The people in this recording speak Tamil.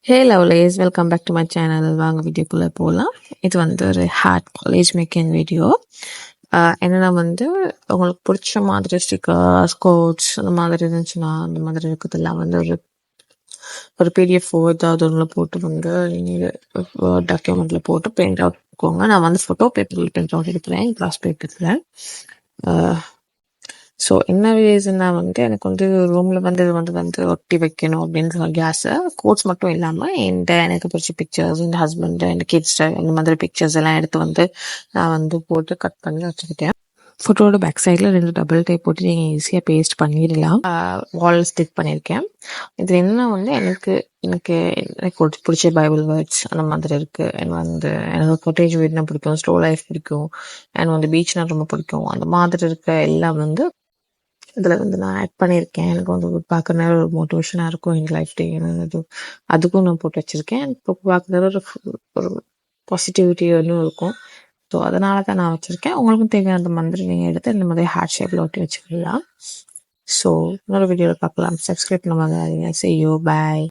Hey lovelies, welcome back to my channel. வாங்க வீடியோக்குள்ளே போகலாம். இது வந்து ஒரு ஹார்ட் காலேஜ் மேக்கிங் வீடியோ. என்னென்னா வந்து உங்களுக்கு பிடிச்ச மாதிரி ஸ்டிக்கர்ஸ், கோட்ஸ் அந்த மாதிரி இருந்துச்சுன்னா அந்த மாதிரி இருக்கிறதெல்லாம் வந்து ஒரு ஒரு பிடிஎஃப் ஏதாவது ஒன்றில் போட்டு வந்து நீங்கள் டாக்குமெண்ட்டில் போட்டு பிரிண்ட் அவுட் போங்க. நான் வந்து ஃபோட்டோ பேப்பரில் பிரிண்ட் அவுட் எடுக்கிறேன், கிளாஸ் பேப்பரில். ஸோ என்ன ரீசன்னா வந்து எனக்கு வந்து ரூமில் வந்து ஒட்டி வைக்கணும் அப்படின்னு சொல்லி ஆசை. கோட்ஸ் மட்டும் இல்லாமல் எனக்கு பிடிச்ச பிக்சர்ஸ், என் ஹஸ்பண்ட், என் கிட்ஸ் இந்த மாதிரி பிக்சர்ஸ் எல்லாம் எடுத்து வந்து நான் வந்து போட்டு கட் பண்ணி வச்சுக்கிட்டேன். ஃபோட்டோட பேக் சைடில் 2 டபுள் டேப் போட்டு நீங்கள் ஈஸியாக பேஸ்ட் பண்ணிடலாம். வால் ஸ்டிக் பண்ணியிருக்கேன். இதில் என்னென்னா வந்து எனக்கு எனக்கு எனக்கு பிடிச்ச பைபிள் வேர்ட்ஸ் அந்த மாதிரி இருக்குது. எனக்கு கொட்டேஜ் வீடுனா பிடிக்கும், ஸ்லோ லைஃப் பிடிக்கும், எனக்கு வந்து பீச்னா ரொம்ப பிடிக்கும். அந்த மாதிரி இருக்க எல்லாம் வந்து இதில் வந்து நான் ஆட் பண்ணியிருக்கேன். எனக்கு வந்து பார்க்குற நேரம் ஒரு மோட்டிவேஷனாக இருக்கும். என் லைஃப் டே அதுக்கும் நான் போட்டு வச்சுருக்கேன். இப்போ பார்க்குற நேரம் ஒரு பாசிட்டிவிட்டி ஒன்றும் இருக்கும். ஸோ அதனால தான் நான் வச்சுருக்கேன். உங்களுக்கும் தேவையான அந்த மாதிரி நீங்கள் எடுத்து இந்த மாதிரி ஹார்ட் ஷேப்பில் ஒட்டி வச்சுக்கலாம். ஸோ இன்னொரு வீடியோவில் பார்க்கலாம். சப்ஸ்கிரைப் பண்ண மாதிரி. See you. Bye.